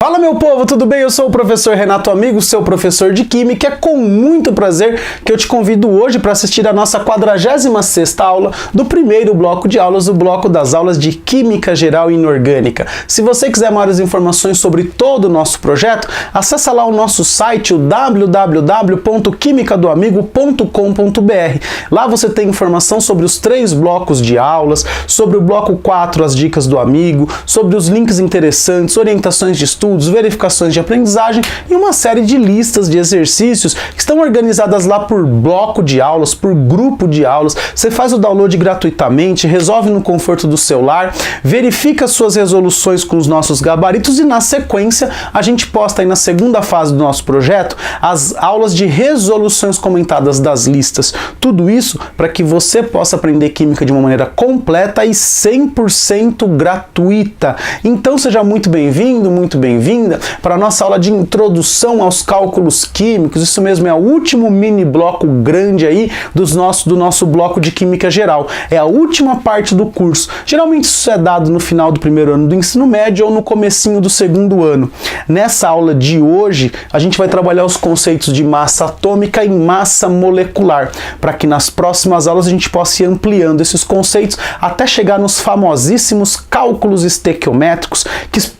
Fala meu povo, tudo bem? Eu sou o professor Renato Amigo, seu professor de Química. É com muito prazer que eu te convido hoje para assistir a nossa 46ª aula do primeiro bloco de aulas, o bloco das aulas de Química Geral e Inorgânica. Se você quiser maiores informações sobre todo o nosso projeto, acessa lá o nosso site, o www.quimicadoamigo.com.br. Lá você tem informação sobre os 3 blocos de aulas, sobre o bloco 4, as dicas do amigo, sobre os links interessantes, orientações de estudos, verificações de aprendizagem e uma série de listas de exercícios que estão organizadas lá por bloco de aulas, por grupo de aulas. Você faz o download gratuitamente, resolve no conforto do celular, verifica suas resoluções com os nossos gabaritos e na sequência a gente posta aí na segunda fase do nosso projeto as aulas de resoluções comentadas das listas. Tudo isso para que você possa aprender química de uma maneira completa e 100% gratuita. Então seja muito bem-vindo, muito bem-vinda para a nossa aula de introdução aos cálculos químicos. Isso mesmo, é o último mini bloco grande aí do nosso bloco de Química Geral. É a última parte do curso. Geralmente isso é dado no final do primeiro ano do ensino médio ou no comecinho do segundo ano. Nessa aula de hoje, a gente vai trabalhar os conceitos de massa atômica e massa molecular, para que nas próximas aulas a gente possa ir ampliando esses conceitos até chegar nos famosíssimos cálculos estequiométricos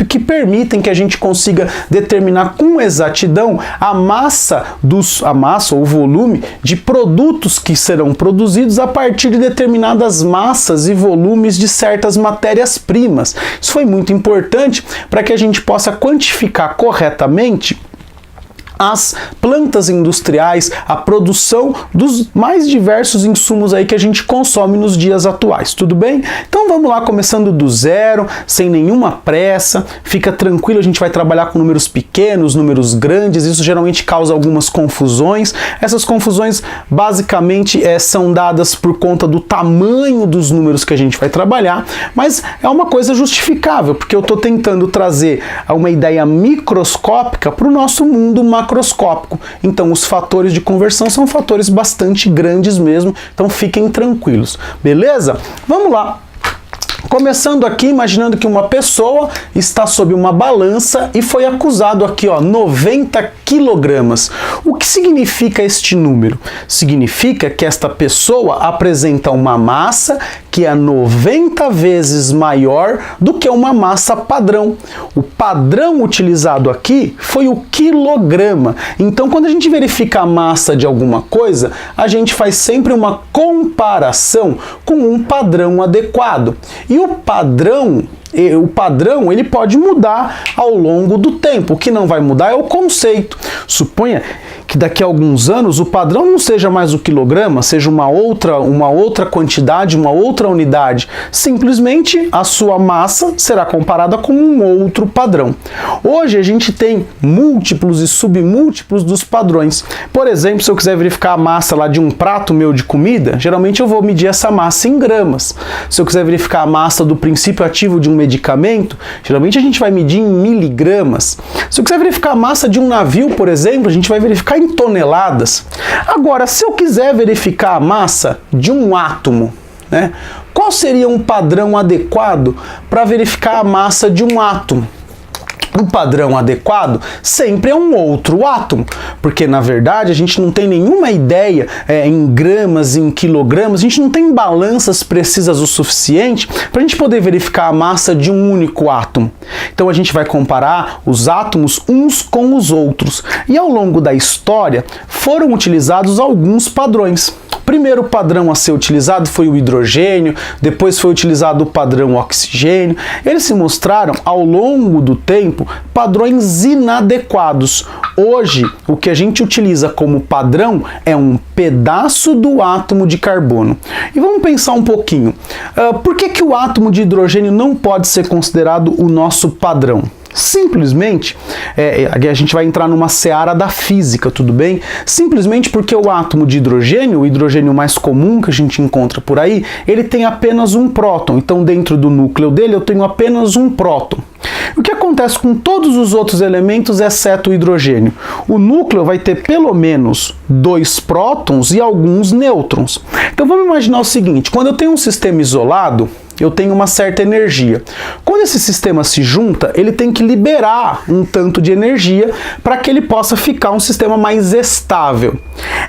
que permitem que a gente consiga determinar com exatidão a massa ou o volume de produtos que serão produzidos a partir de determinadas massas e volumes de certas matérias-primas. Isso foi muito importante para que a gente possa quantificar corretamente as plantas industriais, a produção dos mais diversos insumos aí que a gente consome nos dias atuais, tudo bem? Então vamos lá, começando do zero, sem nenhuma pressa, fica tranquilo, a gente vai trabalhar com números pequenos, números grandes, isso geralmente causa algumas confusões. Essas confusões basicamente são dadas por conta do tamanho dos números que a gente vai trabalhar, mas é uma coisa justificável, porque eu estou tentando trazer uma ideia microscópica para o nosso mundo macroscópico. Então os fatores de conversão são fatores bastante grandes mesmo, então fiquem tranquilos, beleza? Vamos lá. Começando aqui, imaginando que uma pessoa está sob uma balança e foi acusado aqui, 90 quilogramas. O que significa este número? Significa que esta pessoa apresenta uma massa que é 90 vezes maior do que uma massa padrão. O padrão utilizado aqui foi o quilograma. Então, quando a gente verifica a massa de alguma coisa, a gente faz sempre uma comparação com um padrão adequado. E o padrão ele pode mudar ao longo do tempo. O que não vai mudar é o conceito. Suponha que daqui a alguns anos o padrão não seja mais o quilograma, seja uma outra quantidade, uma outra unidade. Simplesmente a sua massa será comparada com um outro padrão. Hoje a gente tem múltiplos e submúltiplos dos padrões. Por exemplo, se eu quiser verificar a massa lá de um prato meu de comida, geralmente eu vou medir essa massa em gramas. Se eu quiser verificar a massa do princípio ativo de um medicamento, geralmente a gente vai medir em miligramas. Se eu quiser verificar a massa de um navio, por exemplo, a gente vai verificar em toneladas. Agora, se eu quiser verificar a massa de um átomo, né, qual seria um padrão adequado para verificar a massa de um átomo? O padrão adequado sempre é um outro átomo, porque na verdade a gente não tem nenhuma ideia em gramas, em quilogramas, a gente não tem balanças precisas o suficiente para a gente poder verificar a massa de um único átomo. Então a gente vai comparar os átomos uns com os outros. E ao longo da história foram utilizados alguns padrões. O primeiro padrão a ser utilizado foi o hidrogênio, depois foi utilizado o padrão oxigênio. Eles se mostraram ao longo do tempo padrões inadequados. Hoje, o que a gente utiliza como padrão é um pedaço do átomo de carbono. E vamos pensar um pouquinho. Por que o átomo de hidrogênio não pode ser considerado o nosso padrão? Simplesmente, a gente vai entrar numa seara da física, tudo bem? Simplesmente porque o átomo de hidrogênio, o hidrogênio mais comum que a gente encontra por aí, ele tem apenas um próton. Então, dentro do núcleo dele, eu tenho apenas um próton. O que acontece com todos os outros elementos, exceto o hidrogênio? O núcleo vai ter pelo menos 2 prótons e alguns nêutrons. Então vamos imaginar o seguinte, quando eu tenho um sistema isolado, eu tenho uma certa energia. Quando esse sistema se junta, ele tem que liberar um tanto de energia para que ele possa ficar um sistema mais estável.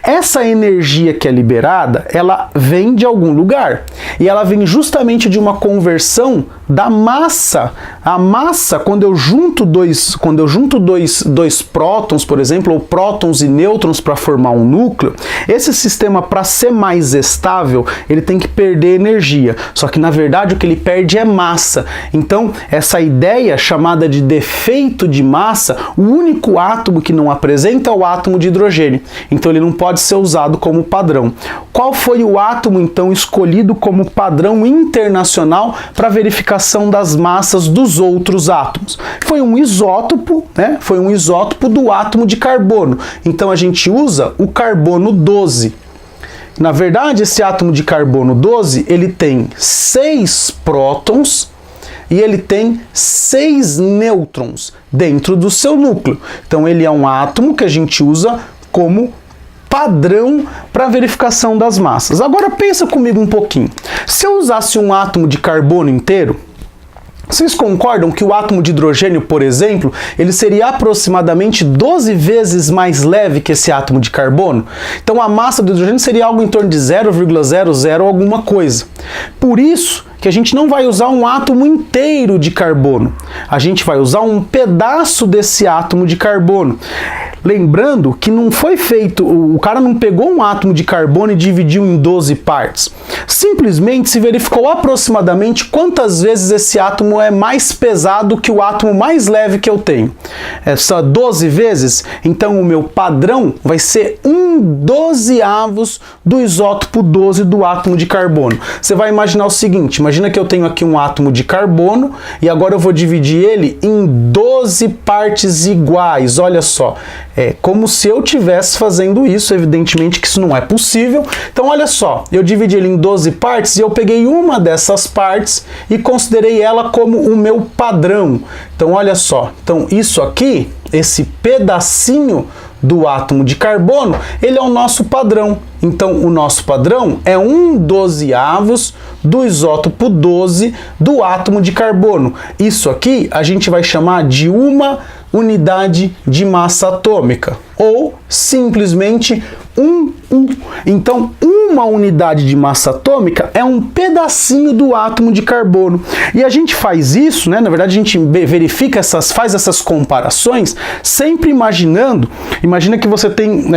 Essa energia que é liberada, ela vem de algum lugar. E ela vem justamente de uma conversão da massa. A massa, quando eu junto dois prótons, por exemplo, ou prótons e nêutrons para formar um núcleo, esse sistema, para ser mais estável, ele tem que perder energia. Só que, na verdade, o que ele perde é massa. Então, essa ideia chamada de defeito de massa, o único átomo que não apresenta é o átomo de hidrogênio. Então, ele não pode ser usado como padrão. Qual foi o átomo, então, escolhido como padrão internacional para verificação das massas dos outros átomos? Foi um isótopo, né? Foi um isótopo do átomo de carbono. Então, a gente usa o carbono 12. Na verdade, esse átomo de carbono 12, ele tem 6 prótons e ele tem 6 nêutrons dentro do seu núcleo. Então, ele é um átomo que a gente usa como padrão para verificação das massas. Agora, pensa comigo um pouquinho. Se eu usasse um átomo de carbono inteiro, vocês concordam que o átomo de hidrogênio, por exemplo, ele seria aproximadamente 12 vezes mais leve que esse átomo de carbono? Então a massa do hidrogênio seria algo em torno de 0,00 alguma coisa. Por isso que a gente não vai usar um átomo inteiro de carbono. A gente vai usar um pedaço desse átomo de carbono. Lembrando que não foi feito, o cara não pegou um átomo de carbono e dividiu em 12 partes. Simplesmente se verificou aproximadamente quantas vezes esse átomo é mais pesado que o átomo mais leve que eu tenho. É só 12 vezes? Então o meu padrão vai ser 1/12 do isótopo 12 do átomo de carbono. Você vai imaginar o seguinte, imagina que eu tenho aqui um átomo de carbono e agora eu vou dividir ele em 12 partes iguais. Olha só, é como se eu estivesse fazendo isso, evidentemente que isso não é possível. Então olha só, eu dividi ele em 12 partes e eu peguei uma dessas partes e considerei ela como o meu padrão. Então olha só, então isso aqui, esse pedacinho do átomo de carbono, ele é o nosso padrão. Então o nosso padrão é 1/12 do isótopo 12 do átomo de carbono. Isso aqui a gente vai chamar de uma unidade de massa atômica, ou simplesmente 1U. Então, uma unidade de massa atômica é um pedacinho do átomo de carbono. E a gente faz isso, né? Na verdade, a gente verifica faz essas comparações, sempre imagina que você tem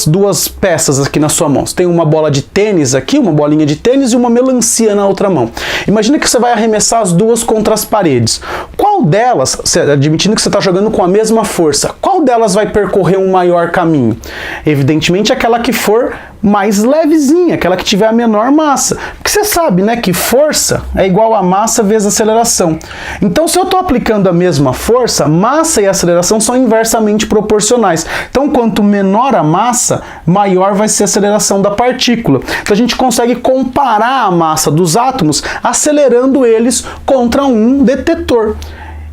duas peças aqui na sua mão. Você tem uma bola de tênis aqui, uma bolinha de tênis e uma melancia na outra mão. Imagina que você vai arremessar as duas contra as paredes. Qual delas, admitindo que você está jogando com a mesma força, qual delas vai percorrer um maior caminho? Evidentemente aquela que for mais levezinha, aquela que tiver a menor massa. Porque você sabe, né, que força é igual a massa vezes aceleração. Então, se eu estou aplicando a mesma força, massa e aceleração são inversamente proporcionais. Então, quanto menor a massa, maior vai ser a aceleração da partícula. Então, a gente consegue comparar a massa dos átomos acelerando eles contra um detetor.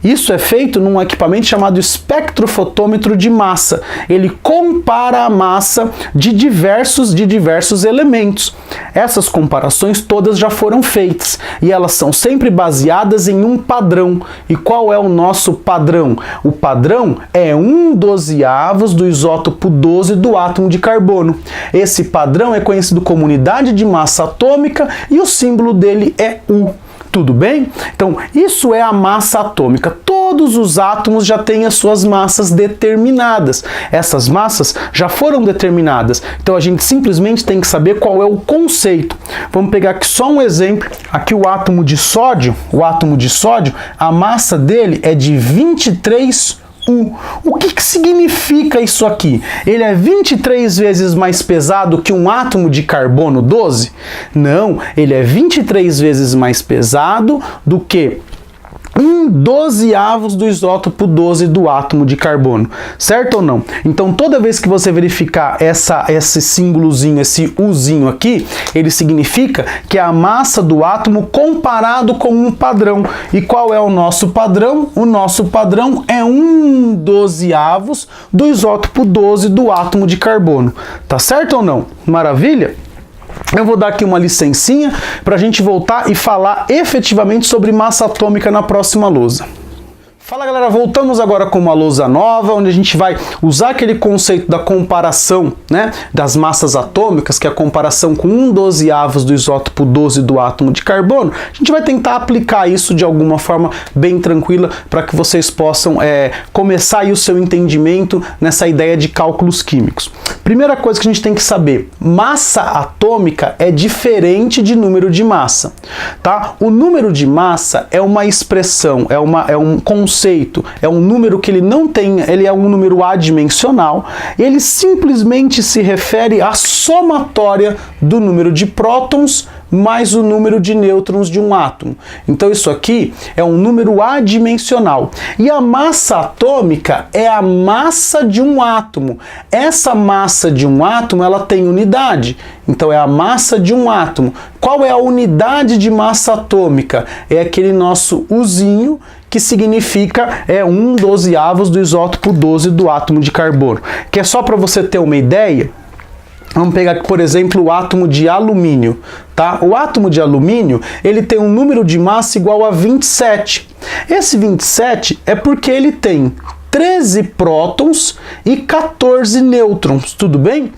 Isso é feito num equipamento chamado espectrofotômetro de massa. Ele compara a massa de diversos elementos. Essas comparações todas já foram feitas e elas são sempre baseadas em um padrão. E qual é o nosso padrão? O padrão é 1/12 do isótopo 12 do átomo de carbono. Esse padrão é conhecido como unidade de massa atômica e o símbolo dele é U. Tudo bem? Então, isso é a massa atômica. Todos os átomos já têm as suas massas determinadas. Essas massas já foram determinadas. Então, a gente simplesmente tem que saber qual é o conceito. Vamos pegar aqui só um exemplo. Aqui o átomo de sódio, a massa dele é de 23U. O que significa isso aqui? Ele é 23 vezes mais pesado que um átomo de carbono 12? Não, ele é 23 vezes mais pesado do que 1/12 do isótopo 12 do átomo de carbono, certo ou não? Então toda vez que você verificar esse símbolozinho, esse Uzinho aqui, ele significa que é a massa do átomo comparado com um padrão. E qual é o nosso padrão? O nosso padrão é 1/12 do isótopo 12 do átomo de carbono. Tá certo ou não? Maravilha? Eu vou dar aqui uma licencinha para a gente voltar e falar efetivamente sobre massa atômica na próxima lousa. Fala galera, voltamos agora com uma lousa nova, onde a gente vai usar aquele conceito da comparação, né, das massas atômicas, que é a comparação com 1/12 do isótopo 12 do átomo de carbono. A gente vai tentar aplicar isso de alguma forma bem tranquila para que vocês possam começar aí o seu entendimento nessa ideia de cálculos químicos. Primeira coisa que a gente tem que saber, massa atômica é diferente de número de massa, tá? O número de massa é uma expressão, é um conceito, é um número que ele não tem, ele é um número adimensional, ele simplesmente se refere à somatória do número de prótons mais o número de nêutrons de um átomo. Então isso aqui é um número adimensional. E a massa atômica é a massa de um átomo. Essa massa de um átomo, ela tem unidade. Então é a massa de um átomo. Qual é a unidade de massa atômica? É aquele nosso Uzinho, que significa 1/12 do isótopo 12 do átomo de carbono. Que é só para você ter uma ideia. Vamos pegar aqui, por exemplo, o átomo de alumínio, tá? O átomo de alumínio, ele tem um número de massa igual a 27. Esse 27 é porque ele tem 13 prótons e 14 nêutrons, tudo bem?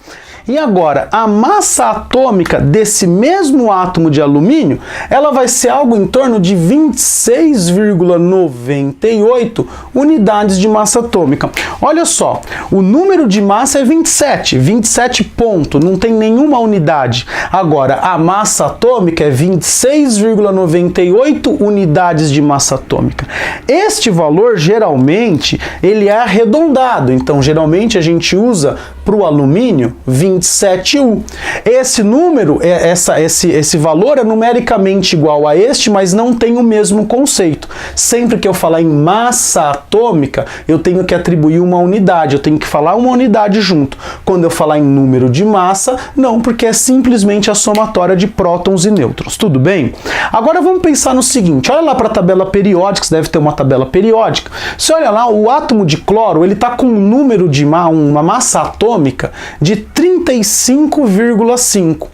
E agora, a massa atômica desse mesmo átomo de alumínio, ela vai ser algo em torno de 26,98 unidades de massa atômica. Olha só, o número de massa é 27 ponto, não tem nenhuma unidade. Agora, a massa atômica é 26,98 unidades de massa atômica. Este valor, geralmente, ele é arredondado, então geralmente a gente usa para o alumínio 27U. Esse número, esse valor é numericamente igual a este, mas não tem o mesmo conceito. Sempre que eu falar em massa atômica, eu tenho que atribuir uma unidade, eu tenho que falar uma unidade junto. Quando eu falar em número de massa, não, porque é simplesmente a somatória de prótons e nêutrons. Tudo bem? Agora vamos pensar no seguinte, olha lá para a tabela periódica, você deve ter uma tabela periódica. Você olha lá, o átomo de cloro, ele está com um número de uma massa atômica de 35,5.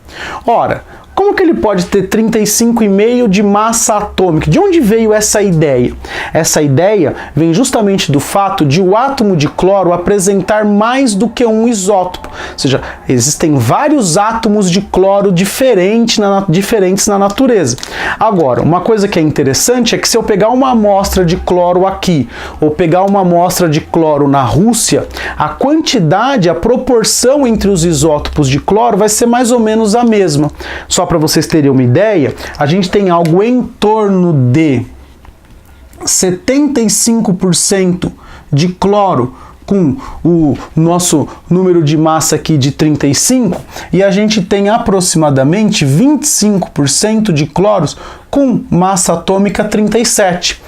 Ora, como que ele pode ter 35,5 de massa atômica? De onde veio essa ideia? Essa ideia vem justamente do fato de o átomo de cloro apresentar mais do que um isótopo. Ou seja, existem vários átomos de cloro diferentes na natureza. Agora, uma coisa que é interessante é que se eu pegar uma amostra de cloro aqui, ou pegar uma amostra de cloro na Rússia, a quantidade, a proporção entre os isótopos de cloro vai ser mais ou menos a mesma. Só para vocês terem uma ideia, a gente tem algo em torno de 75% de cloro com o nosso número de massa aqui de 35, e a gente tem aproximadamente 25% de cloros com massa atômica 37.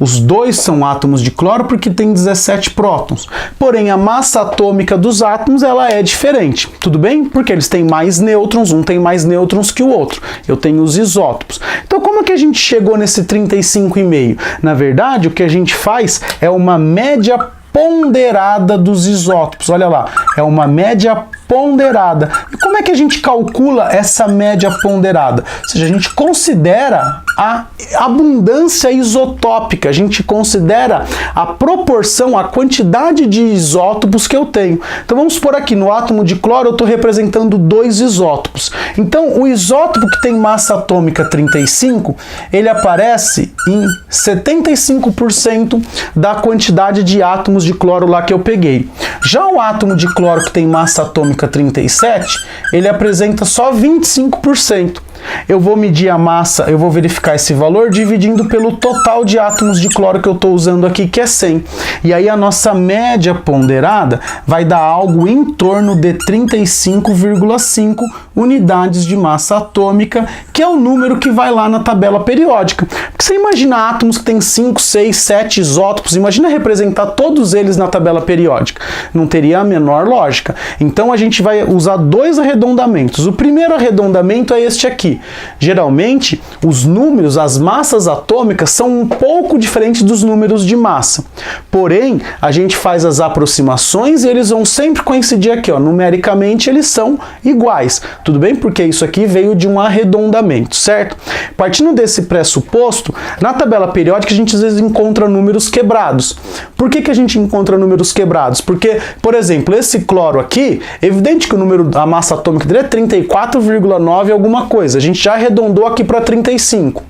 Os dois são átomos de cloro porque tem 17 prótons. Porém, a massa atômica dos átomos ela é diferente. Tudo bem? Porque eles têm mais nêutrons, um tem mais nêutrons que o outro. Eu tenho os isótopos. Então, como que a gente chegou nesse 35,5? Na verdade, o que a gente faz é uma média ponderada dos isótopos. Olha lá, é uma média ponderada. E como é que a gente calcula essa média ponderada? Ou seja, a gente considera a abundância isotópica, a gente considera a proporção, a quantidade de isótopos que eu tenho. Então vamos supor aqui, no átomo de cloro eu estou representando 2 isótopos. Então o isótopo que tem massa atômica 35, ele aparece em 75% da quantidade de átomos de cloro lá que eu peguei. Já o átomo de cloro que tem massa atômica 37, ele apresenta só 25%. Eu vou medir a massa, eu vou verificar esse valor dividindo pelo total de átomos de cloro que eu estou usando aqui, que é 100. E aí a nossa média ponderada vai dar algo em torno de 35,5 unidades de massa atômica, que é o número que vai lá na tabela periódica. Porque você imagina átomos que tem 5, 6, 7 isótopos, imagina representar todos eles na tabela periódica. Não teria a menor lógica. Então a gente vai usar 2 arredondamentos. O primeiro arredondamento é este aqui. aqui, geralmente os números, as massas atômicas são um pouco diferentes dos números de massa. Porém, a gente faz as aproximações e eles vão sempre coincidir aqui, ó, numericamente eles são iguais, tudo bem? Porque isso aqui veio de um arredondamento, certo? Partindo desse pressuposto, na tabela periódica a gente às vezes encontra números quebrados. Por que a gente encontra números quebrados? Porque, por exemplo, esse cloro aqui, é evidente que o número, a massa atômica dele é 34,9 alguma coisa. A gente já arredondou aqui para 35.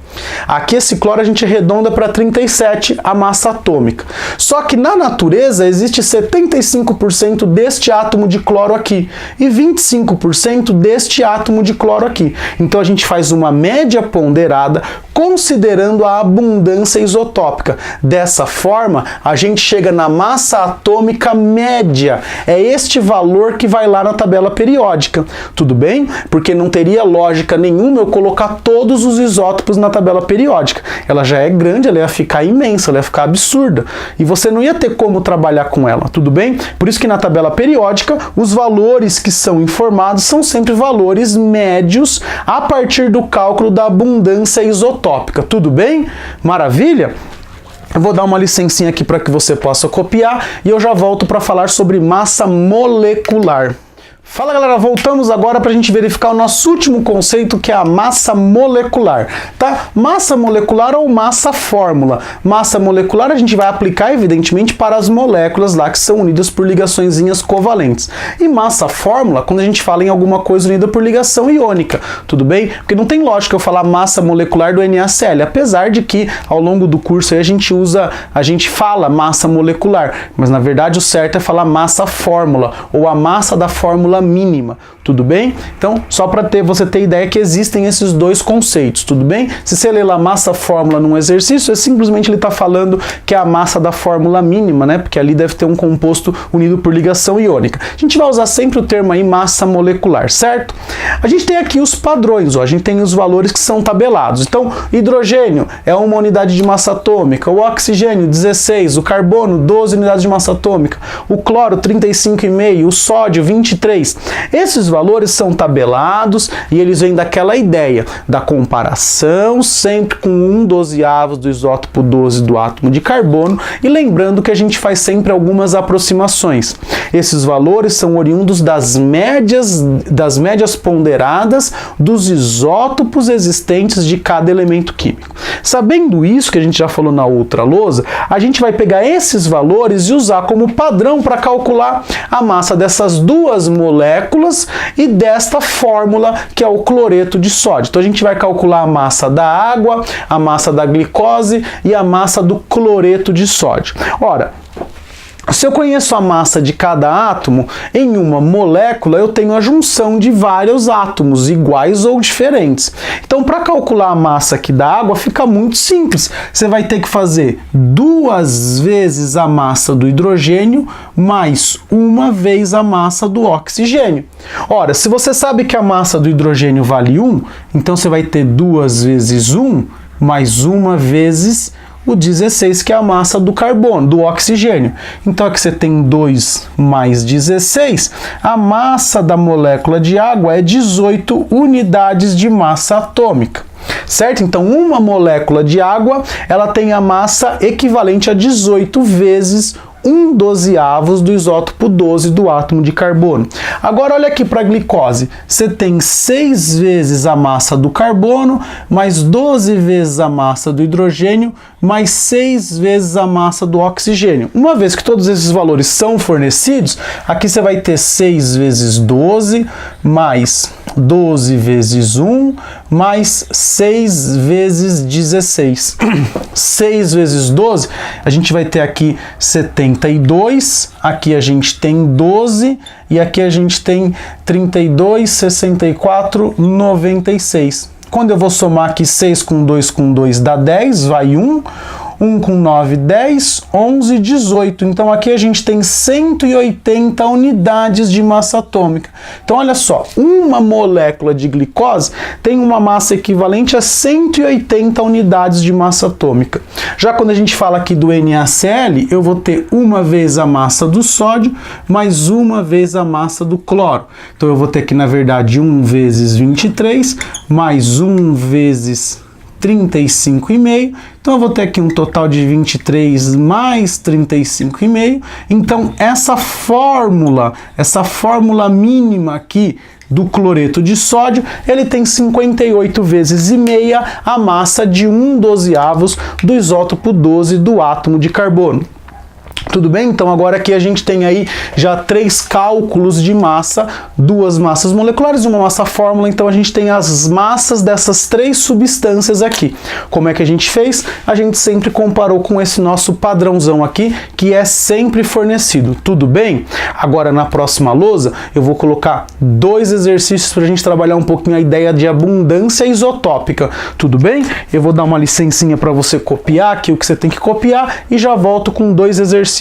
Aqui esse cloro a gente arredonda para 37 a massa atômica. Só que na natureza existe 75% deste átomo de cloro aqui e 25% deste átomo de cloro aqui. Então a gente faz uma média ponderada considerando a abundância isotópica. Dessa forma, a gente chega na massa atômica média. É este valor que vai lá na tabela periódica. Tudo bem? Porque não teria lógica nenhuma eu colocar todos os isótopos na tabela periódica. Ela já é grande, ela ia ficar imensa, ela ia ficar absurda. E você não ia ter como trabalhar com ela, tudo bem? Por isso que na tabela periódica, os valores que são informados são sempre valores médios a partir do cálculo da abundância isotópica. Tudo bem? Maravilha? Eu vou dar uma licencinha aqui para que você possa copiar e eu já volto para falar sobre massa molecular. Fala galera, voltamos agora para a gente verificar o nosso último conceito, que é a massa molecular, tá? Massa molecular ou massa fórmula. Massa molecular a gente vai aplicar evidentemente para as moléculas lá que são unidas por ligaçõezinhas covalentes. E massa fórmula quando a gente fala em alguma coisa unida por ligação iônica, tudo bem? Porque não tem lógica eu falar massa molecular do NaCl, apesar de que ao longo do curso aí a gente fala massa molecular, mas na verdade o certo é falar massa fórmula ou a massa da fórmula mínima, tudo bem? Então, só para você ter ideia que existem esses dois conceitos, tudo bem? Se você ler lá massa fórmula num exercício, é simplesmente ele está falando que é a massa da fórmula mínima, né? Porque ali deve ter um composto unido por ligação iônica. A gente vai usar sempre o termo aí massa molecular, certo? A gente tem aqui os padrões, ó, a gente tem os valores que são tabelados. Então, hidrogênio é uma unidade de massa atômica, o oxigênio 16, o carbono 12 unidades de massa atômica, o cloro 35,5, o sódio 23. Esses valores são tabelados e eles vêm daquela ideia da comparação sempre com 1/12 do isótopo 12 do átomo de carbono, e lembrando que a gente faz sempre algumas aproximações. Esses valores são oriundos das médias ponderadas dos isótopos existentes de cada elemento químico. Sabendo isso, que a gente já falou na outra lousa, a gente vai pegar esses valores e usar como padrão para calcular a massa dessas duas moléculas e desta fórmula que é o cloreto de sódio. Então a gente vai calcular a massa da água, a massa da glicose e a massa do cloreto de sódio. Ora, se eu conheço a massa de cada átomo, em uma molécula eu tenho a junção de vários átomos, iguais ou diferentes. Então, para calcular a massa aqui da água, fica muito simples. Você vai ter que fazer 2 vezes a massa do hidrogênio, mais 1 vez a massa do oxigênio. Ora, se você sabe que a massa do hidrogênio vale 1, então você vai ter 2 vezes 1, mais 1 vezes o 16, que é a massa do carbono, do oxigênio. Então aqui você tem 2 mais 16, a massa da molécula de água é 18 unidades de massa atômica. Certo? Então uma molécula de água, ela tem a massa equivalente a 18 vezes 1/12 do isótopo 12 do átomo de carbono. Agora olha aqui para a glicose, você tem 6 vezes a massa do carbono, mais 12 vezes a massa do hidrogênio, mais 6 vezes a massa do oxigênio. Uma vez que todos esses valores são fornecidos, aqui você vai ter 6 vezes 12, mais 12 vezes 1, mais 6 vezes 16. 6 vezes 12, a gente vai ter aqui 72, aqui a gente tem 12, e aqui a gente tem 32, 64, 96. Quando eu vou somar aqui 6 com 2 dá 10, vai 1. 1 com 9, 10, 11, 18. Então aqui a gente tem 180 unidades de massa atômica. Então olha só, uma molécula de glicose tem uma massa equivalente a 180 unidades de massa atômica. Já quando a gente fala aqui do NaCl, eu vou ter uma vez a massa do sódio mais uma vez a massa do cloro. Então eu vou ter aqui, na verdade, 1 vezes 23 mais 1 vezes 35,5. Então eu vou ter aqui um total de 23 mais 35,5. Então essa fórmula mínima aqui do cloreto de sódio, ele tem 58 vezes e meia a massa de 1/12 do isótopo 12 do átomo de carbono. Tudo bem? Então agora aqui a gente tem aí já 3 cálculos de massa, 2 massas moleculares e uma massa fórmula, então a gente tem as massas dessas 3 substâncias aqui. Como é que a gente fez? A gente sempre comparou com esse nosso padrãozão aqui, que é sempre fornecido. Tudo bem? Agora na próxima lousa eu vou colocar 2 exercícios para a gente trabalhar um pouquinho a ideia de abundância isotópica. Tudo bem? Eu vou dar uma licencinha para você copiar aqui o que você tem que copiar e já volto com 2 exercícios.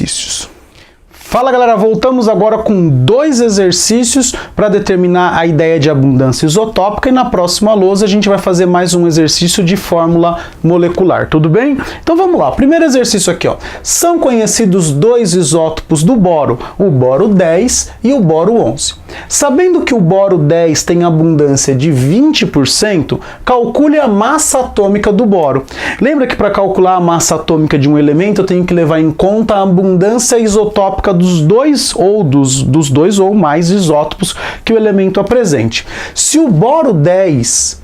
Fala galera, voltamos agora com 2 exercícios para determinar a ideia de abundância isotópica e na próxima lousa a gente vai fazer mais um exercício de fórmula molecular, tudo bem? Então vamos lá, primeiro exercício aqui, ó. São conhecidos 2 isótopos do boro, o boro 10 e o boro 11. Sabendo que o boro 10 tem abundância de 20%, calcule a massa atômica do boro. Lembra que para calcular a massa atômica de um elemento eu tenho que levar em conta a abundância isotópica dos dois ou mais isótopos que o elemento apresente. Se o boro 10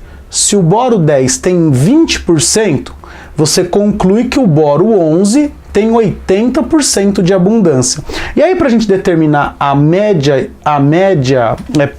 tem 20%, você conclui que o boro 11 tem 80% de abundância. E aí, para a gente determinar a média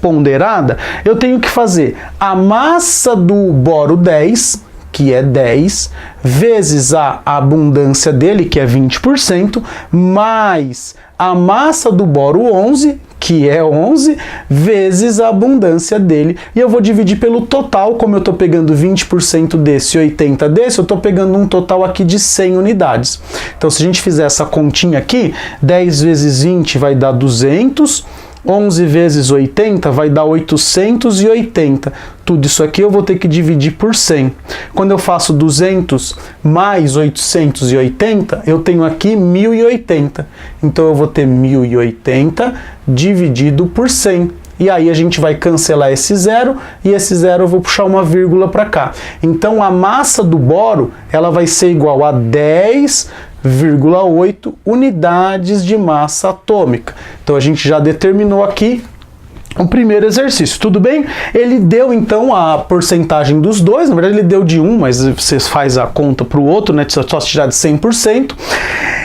ponderada, eu tenho que fazer a massa do boro 10, que é 10, vezes a abundância dele, que é 20%, mais a massa do boro 11, que é 11, vezes a abundância dele. E eu vou dividir pelo total, como eu estou pegando 20% desse e 80% desse, eu estou pegando um total aqui de 100 unidades. Então, se a gente fizer essa continha aqui, 10 vezes 20 vai dar 200, 11 vezes 80 vai dar 880. Tudo isso aqui eu vou ter que dividir por 100. Quando eu faço 200 mais 880, eu tenho aqui 1080. Então eu vou ter 1080 dividido por 100. E aí a gente vai cancelar esse zero e esse zero eu vou puxar uma vírgula para cá. Então a massa do boro ela vai ser igual a 10,8 unidades de massa atômica. Então a gente já determinou aqui o primeiro exercício, tudo bem? Ele deu então a porcentagem dos dois, na verdade ele deu de um, mas você faz a conta para o outro, né? Só se tirar de 100%.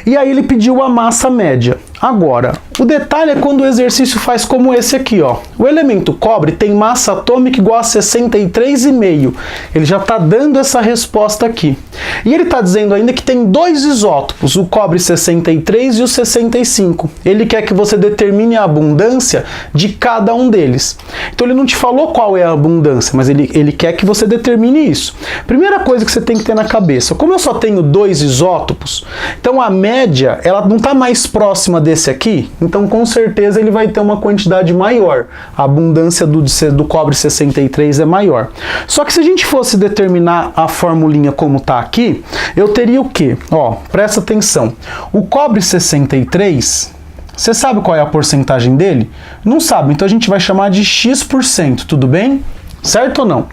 E aí ele pediu a massa média. Agora, o detalhe é quando o exercício faz como esse aqui, ó. O elemento cobre tem massa atômica igual a 63,5. Ele já está dando essa resposta aqui. E ele está dizendo ainda que tem 2 isótopos, o cobre 63 e o 65. Ele quer que você determine a abundância de cada um deles. Então ele não te falou qual é a abundância, mas ele quer que você determine isso. Primeira coisa que você tem que ter na cabeça, como eu só tenho 2 isótopos, então a média ela não está mais próxima desse aqui, então com certeza ele vai ter uma quantidade maior. A abundância do cobre 63 é maior. Só que se a gente fosse determinar a formulinha como está aqui, eu teria o quê? Ó, presta atenção. O cobre 63, você sabe qual é a porcentagem dele? Não sabe, então a gente vai chamar de X%, tudo bem? Certo ou não?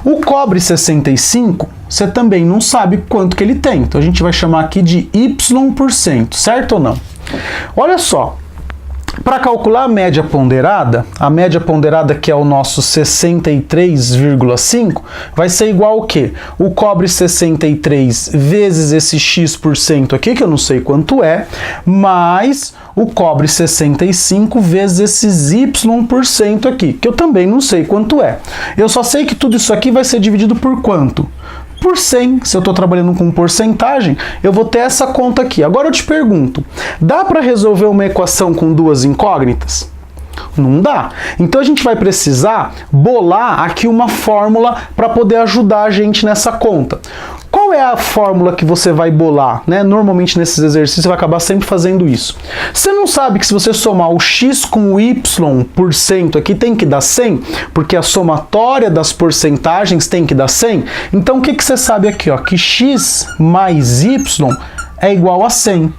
O cobre 65, você também não sabe quanto que ele tem, então a gente vai chamar aqui de Y%, certo ou não? Olha só, para calcular a média ponderada que é o nosso 63,5, vai ser igual ao quê? O cobre 63 vezes esse X% aqui, que eu não sei quanto é, mais o cobre 65 vezes esses Y% aqui, que eu também não sei quanto é. Eu só sei que tudo isso aqui vai ser dividido por quanto? Por 100, se eu estou trabalhando com porcentagem, eu vou ter essa conta aqui. Agora eu te pergunto, dá para resolver uma equação com 2 incógnitas? Não dá. Então a gente vai precisar bolar aqui uma fórmula para poder ajudar a gente nessa conta. Qual é a fórmula que você vai bolar, né? Normalmente nesses exercícios você vai acabar sempre fazendo isso. Você não sabe que se você somar o x com o y% aqui tem que dar 100? Porque a somatória das porcentagens tem que dar 100? Então o que você sabe aqui, ó? Que x mais y é igual a 100.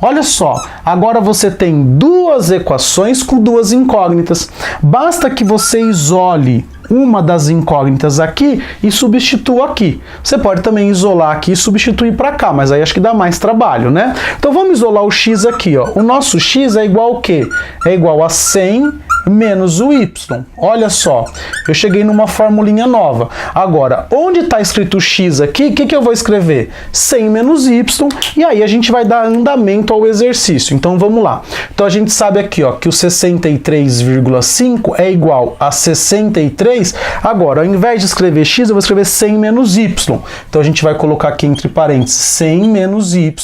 Olha só, agora você tem duas equações com duas incógnitas. Basta que você isole uma das incógnitas aqui e substitua aqui. Você pode também isolar aqui e substituir para cá, mas aí acho que dá mais trabalho, né? Então vamos isolar o x aqui, ó. O nosso x é igual ao quê? É igual a 100 menos o y. Olha só, eu cheguei numa formulinha nova. Agora, onde está escrito x aqui, o que eu vou escrever? 100 menos y, e aí a gente vai dar andamento ao exercício. Então vamos lá. Então a gente sabe aqui, ó, que o 63,5 é igual a 63. Agora, ao invés de escrever x, eu vou escrever 100 menos y. Então a gente vai colocar aqui entre parênteses 100 menos y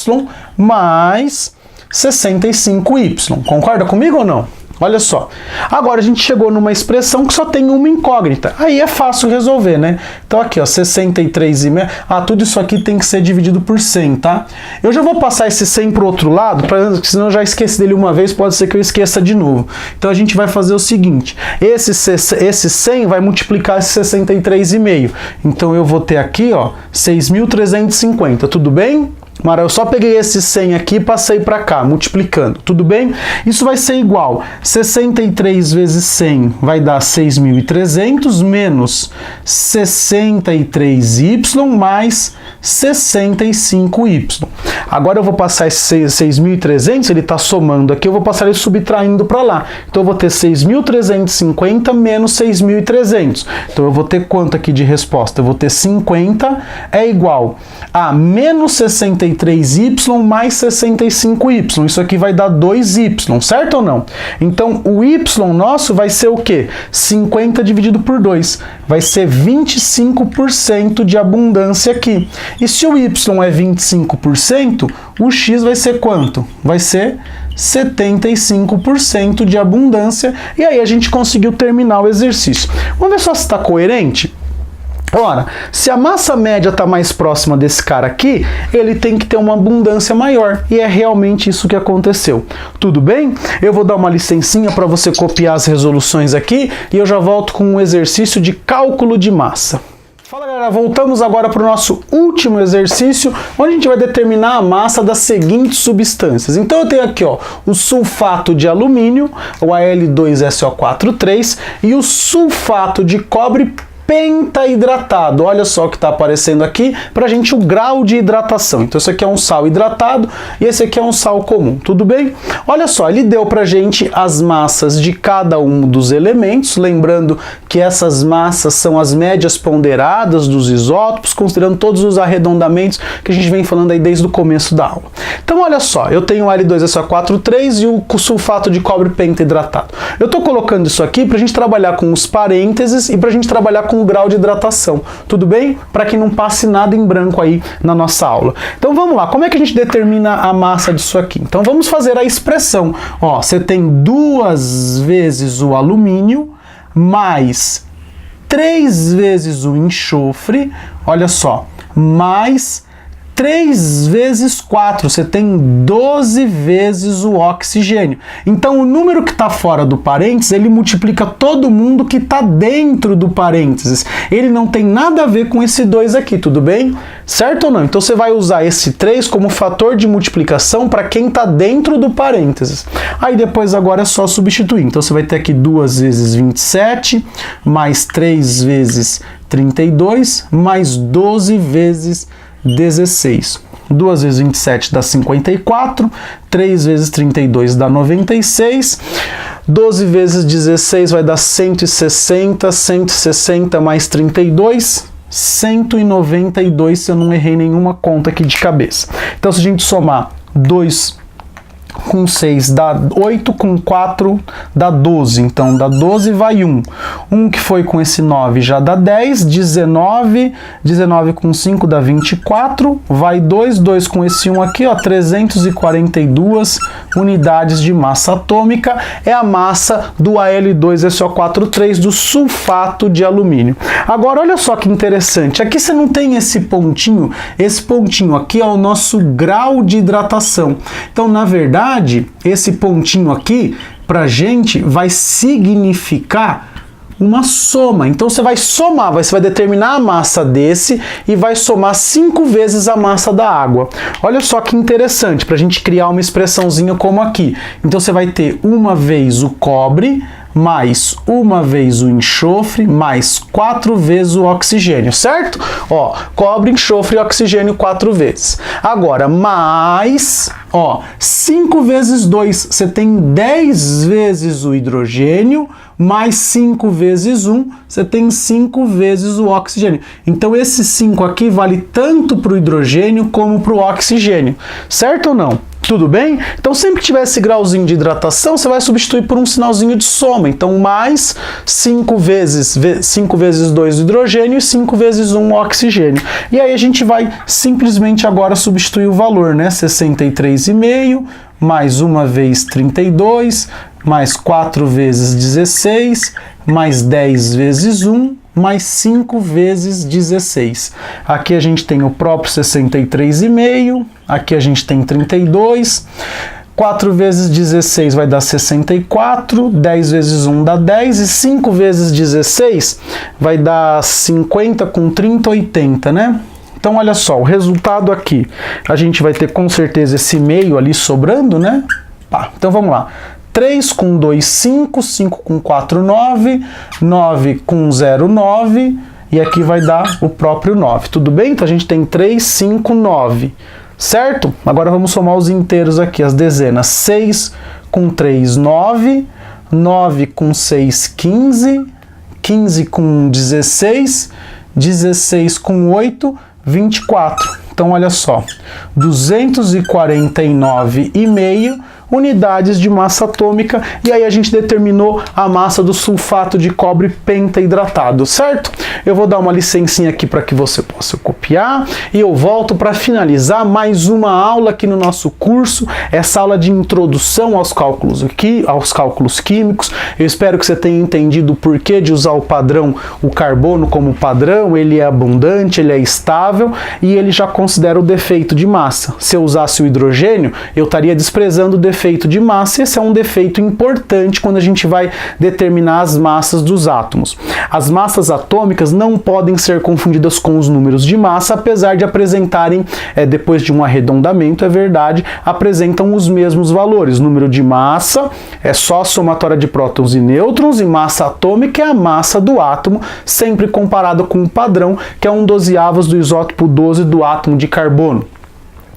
mais 65y. Concorda comigo ou não? Olha só, agora a gente chegou numa expressão que só tem uma incógnita. Aí é fácil resolver, né? Então aqui, ó, 63,5. Ah, tudo isso aqui tem que ser dividido por 100, tá? Eu já vou passar esse 100 para o outro lado, porque senão eu já esqueci dele uma vez, pode ser que eu esqueça de novo. Então a gente vai fazer o seguinte, esse 100 vai multiplicar esse 63,5. Então eu vou ter aqui, ó, 6.350, tudo bem? Mara, eu só peguei esse 100 aqui e passei para cá, multiplicando, tudo bem? Isso vai ser igual, 63 vezes 100 vai dar 6.300 menos 63y mais 65y. Agora eu vou passar esse 6.300, ele está somando aqui, eu vou passar ele subtraindo para lá. Então eu vou ter 6.350 menos 6.300. Então eu vou ter quanto aqui de resposta? Eu vou ter 50 é igual a menos 63y mais 65y. Isso aqui vai dar 2y, certo ou não? Então o y nosso vai ser o quê? 50 dividido por 2. Vai ser 25% de abundância aqui. E se o y é 25%, o x vai ser quanto? Vai ser 75% de abundância. E aí a gente conseguiu terminar o exercício. Vamos ver só se está coerente? Ora, se a massa média está mais próxima desse cara aqui, ele tem que ter uma abundância maior. E é realmente isso que aconteceu. Tudo bem? Eu vou dar uma licencinha para você copiar as resoluções aqui e eu já volto com um exercício de cálculo de massa. Fala galera, voltamos agora para o nosso último exercício, onde a gente vai determinar a massa das seguintes substâncias. Então eu tenho aqui, ó, o sulfato de alumínio, o Al2SO4,3, e o sulfato de cobre pentahidratado. Olha só o que está aparecendo aqui para a gente o grau de hidratação. Então esse aqui é um sal hidratado e esse aqui é um sal comum, tudo bem? Olha só, ele deu para a gente as massas de cada um dos elementos, lembrando que essas massas são as médias ponderadas dos isótopos, considerando todos os arredondamentos que a gente vem falando aí desde o começo da aula. Então olha só, eu tenho o Al2SO4,3 e o sulfato de cobre pentahidratado. Eu estou colocando isso aqui para a gente trabalhar com os parênteses e para a gente trabalhar com o grau de hidratação, tudo bem? Para que não passe nada em branco aí na nossa aula. Então vamos lá, como é que a gente determina a massa disso aqui? Então vamos fazer a expressão. Ó, você tem 2 vezes o alumínio mais 3 vezes o enxofre, olha só, mais 3 vezes 4, você tem 12 vezes o oxigênio. Então o número que está fora do parênteses, ele multiplica todo mundo que está dentro do parênteses. Ele não tem nada a ver com esse 2 aqui, tudo bem? Certo ou não? Então você vai usar esse 3 como fator de multiplicação para quem está dentro do parênteses. Aí depois agora é só substituir. Então você vai ter aqui 2 vezes 27, mais 3 vezes 32, mais 12 vezes 16. 2 vezes 27 dá 54, 3 vezes 32 dá 96, 12 vezes 16 vai dar 160, 160 mais 32, 192, se eu não errei nenhuma conta aqui de cabeça. Então se a gente somar 2 com 6 dá 8, com 4 dá 12, então dá 12 vai 1. 1 que foi com esse 9 já dá 10, 19, 19 com 5 dá 24, vai 2, 2 com esse 1 aqui, ó, 342 unidades de massa atômica, é a massa do Al2SO4 do sulfato de alumínio. Agora olha só que interessante, aqui você não tem esse pontinho aqui é o nosso grau de hidratação. Então, na verdade, esse pontinho aqui, pra gente, vai significar uma soma. Então, você vai somar, você vai determinar a massa desse e vai somar 5 vezes a massa da água. Olha só que interessante, pra gente criar uma expressãozinha como aqui. Então, você vai ter uma vez o cobre, mais uma vez o enxofre, mais 4 vezes o oxigênio, certo? Ó, cobre, enxofre e oxigênio 4 vezes. Agora, mais, ó, 5 vezes 2, você tem 10 vezes o hidrogênio, mais 5 vezes 1, você tem 5 vezes o oxigênio. Então, esse 5 aqui vale tanto para o hidrogênio como para o oxigênio, certo ou não? Tudo bem? Então, sempre que tiver esse grauzinho de hidratação, você vai substituir por um sinalzinho de soma. Então, mais 5 vezes 2 do hidrogênio e 5 vezes 1 oxigênio. E aí a gente vai simplesmente agora substituir o valor, né? 63,5 mais uma vez 32, mais 4 vezes 16, mais 10 vezes 1, mais 5 vezes 16. Aqui a gente tem o próprio 63,5, aqui a gente tem 32, 4 vezes 16 vai dar 64, 10 vezes 1 dá 10 e 5 vezes 16 vai dar 50 com 30, 80, né? Então, olha só, o resultado aqui, a gente vai ter com certeza esse meio ali sobrando, né? Tá, então vamos lá. 3 com 2, 5, 5 com 4, 9, 9 com 0, 9, e aqui vai dar o próprio 9, tudo bem? Então a gente tem 3, 5, 9, certo? Agora vamos somar os inteiros aqui, as dezenas. 6 com 3, 9, 9 com 6, 15, 15 com 16, 16 com 8, 24. Então, olha só, 249,5 unidades de massa atômica, e aí a gente determinou a massa do sulfato de cobre pentaidratado, certo? Eu vou dar uma licencinha aqui para que você possa copiar, e eu volto para finalizar mais uma aula aqui no nosso curso, essa aula de introdução aos cálculos químicos. Eu espero que você tenha entendido o porquê de usar o padrão, o carbono como padrão. Ele é abundante, ele é estável, e ele já considera o defeito de massa. Se eu usasse o hidrogênio, eu estaria desprezando o defeito de massa, e esse é um defeito importante quando a gente vai determinar as massas dos átomos. As massas atômicas não podem ser confundidas com os números de massa, apesar de apresentarem, depois de um arredondamento, é verdade, apresentam os mesmos valores. Número de massa é só a somatória de prótons e nêutrons, e massa atômica é a massa do átomo, sempre comparado com o padrão, que é 1/12 do isótopo 12 do átomo de carbono.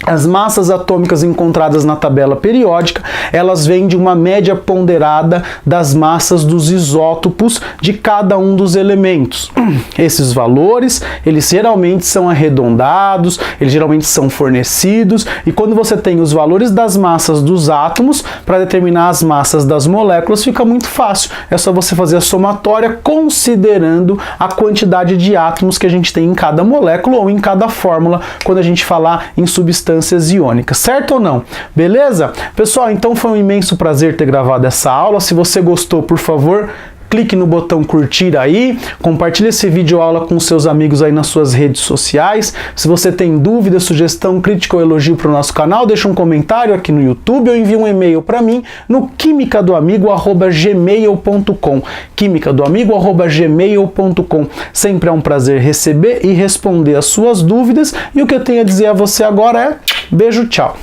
As massas atômicas encontradas na tabela periódica, elas vêm de uma média ponderada das massas dos isótopos de cada um dos elementos. Esses valores, eles geralmente são arredondados, eles geralmente são fornecidos, e quando você tem os valores das massas dos átomos, para determinar as massas das moléculas, fica muito fácil. É só você fazer a somatória considerando a quantidade de átomos que a gente tem em cada molécula ou em cada fórmula, quando a gente falar em substâncias iônicas, certo ou não? Beleza? Pessoal, então foi um imenso prazer ter gravado essa aula. Se você gostou, por favor, clique no botão curtir aí, compartilhe esse vídeo aula com seus amigos aí nas suas redes sociais. Se você tem dúvida, sugestão, crítica ou elogio para o nosso canal, deixa um comentário aqui no YouTube ou envie um e-mail para mim no quimicadoamigo@gmail.com, quimicadoamigo@gmail.com. Sempre é um prazer receber e responder as suas dúvidas, e o que eu tenho a dizer a você agora é beijo, tchau!